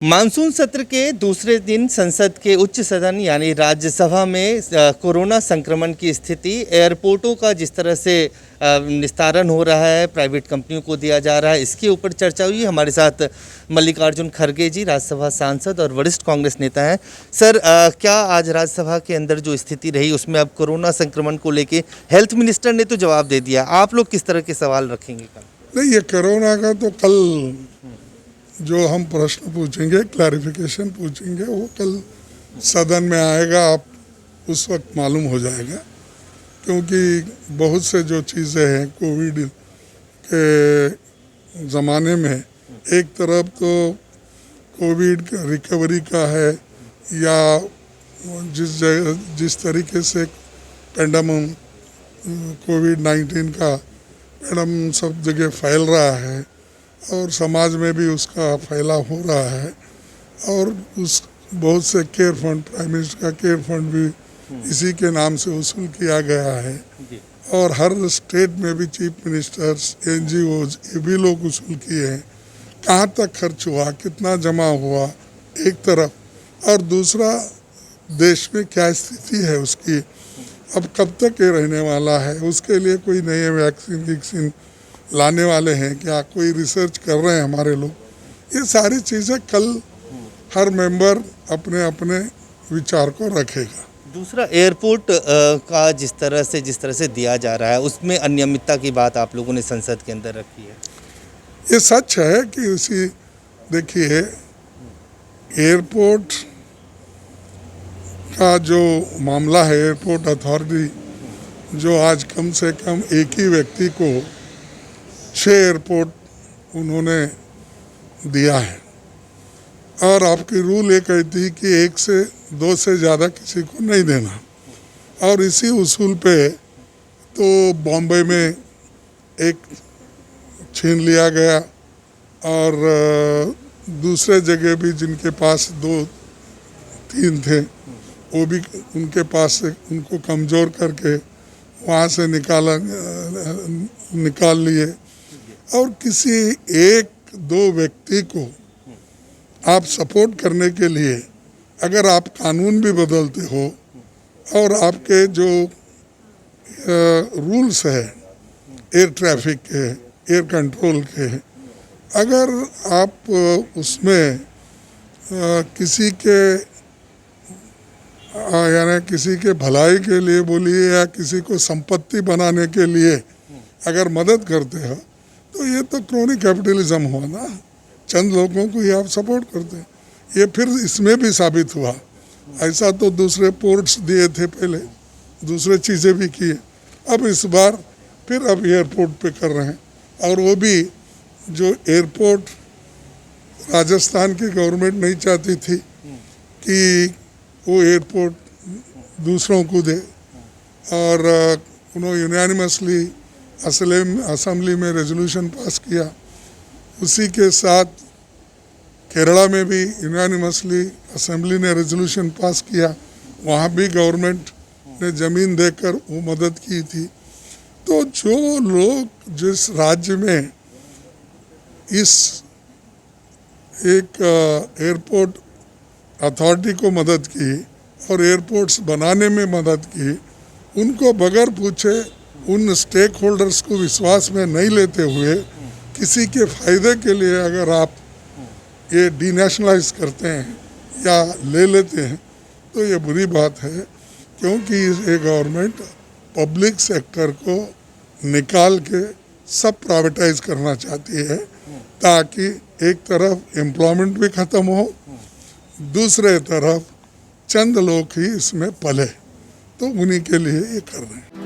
Monsoon सत्र के दूसरे दिन संसद के उच्च सदन यानी राज्यसभा में कोरोना संक्रमण की स्थिति, एयरपोर्टों का जिस तरह से निस्तारण हो रहा है, प्राइवेट कंपनियों को दिया जा रहा है, इसके ऊपर चर्चा हुई। हमारे साथ मल्लिकार्जुन खड़गे जी, राज्यसभा सांसद और वरिष्ठ कांग्रेस नेता हैं। सर, क्या आज राज्यसभा के अंदर जो स्थिति रही उसमें अब कोरोना संक्रमण को लेके हेल्थ मिनिस्टर ने तो जवाब दे दिया, आप लोग किस तरह के सवाल रखेंगे? नहीं, ये कोरोना का तो कल जो हम प्रश्न पूछेंगे, क्लैरिफिकेशन पूछेंगे, वो कल सदन में आएगा, आप उस वक्त मालूम हो जाएगा। क्योंकि बहुत से जो चीज़ें हैं कोविड के ज़माने में, एक तरफ तो कोविड रिकवरी का है या जिस तरीके से पैंडेमिक कोविड-19 का पैंडेमिक सब जगह फैल रहा है और समाज में भी उसका फैलाव हो रहा है, और उस बहुत से केयर फंड, प्राइम मिनिस्टर का केयर फंड भी इसी के नाम से वसूल किया गया है, और हर स्टेट में भी चीफ मिनिस्टर्स, NGOs ये भी लोग वसूल किए हैं। कहाँ तक खर्च हुआ, कितना जमा हुआ एक तरफ, और दूसरा देश में क्या स्थिति है उसकी, अब कब तक ये रहने वाला है, उसके लिए कोई नए वैक्सीन लाने वाले हैं क्या, कोई रिसर्च कर रहे हैं हमारे लोग। ये सारी चीज़ें कल हर मेंबर अपने अपने विचार को रखेगा। दूसरा, एयरपोर्ट का जिस तरह से दिया जा रहा है, उसमें अनियमितता की बात आप लोगों ने संसद के अंदर रखी है। ये सच है कि उसी, देखिए, एयरपोर्ट का जो मामला है, एयरपोर्ट अथॉरिटी जो आज कम से कम एक ही व्यक्ति को 6 एयरपोर्ट उन्होंने दिया है, और आपकी रूल ये कहती है कि 1 से 2 से ज़्यादा किसी को नहीं देना। और इसी उसूल पे तो बॉम्बे में एक छीन लिया गया, और दूसरे जगह भी जिनके पास 2-3 थे वो भी उनके पास से उनको कमज़ोर करके वहाँ से निकाल लिए। और किसी 1-2 व्यक्ति को आप सपोर्ट करने के लिए अगर आप कानून भी बदलते हो, और आपके जो रूल्स है एयर ट्रैफिक के, एयर कंट्रोल के, अगर आप उसमें किसी के यानी किसी के भलाई के लिए बोलिए या किसी को संपत्ति बनाने के लिए अगर मदद करते हो, तो ये तो क्रोनिक कैपिटलिज्म हुआ ना। चंद लोगों को ही आप सपोर्ट करते हैं। ये फिर इसमें भी साबित हुआ। ऐसा तो दूसरे पोर्ट्स दिए थे पहले, दूसरे चीज़ें भी किए, अब इस बार फिर अब एयरपोर्ट पे कर रहे हैं। और वो भी जो एयरपोर्ट राजस्थान की गवर्नमेंट नहीं चाहती थी कि वो एयरपोर्ट दूसरों को दे, और उन्होंने यूनानिमसली असेंबली में रेजोल्यूशन पास किया। उसी के साथ केरला में भी यूनानिमसली असेंबली ने रेजोल्यूशन पास किया, वहाँ भी गवर्नमेंट ने ज़मीन देकर वो मदद की थी। तो जो लोग जिस राज्य में इस एक एयरपोर्ट अथॉरिटी को मदद की और एयरपोर्ट्स बनाने में मदद की, उनको बगैर पूछे, उन स्टेक होल्डर्स को विश्वास में नहीं लेते हुए, किसी के फ़ायदे के लिए अगर आप ये डीनेशनलाइज करते हैं या ले लेते हैं, तो ये बुरी बात है। क्योंकि ये गवर्नमेंट पब्लिक सेक्टर को निकाल के सब प्राइवेटाइज करना चाहती है, ताकि एक तरफ एम्प्लॉयमेंट भी ख़त्म हो, दूसरे तरफ चंद लोग ही इसमें पले, तो उन्हीं के लिए ये कर रहे हैं।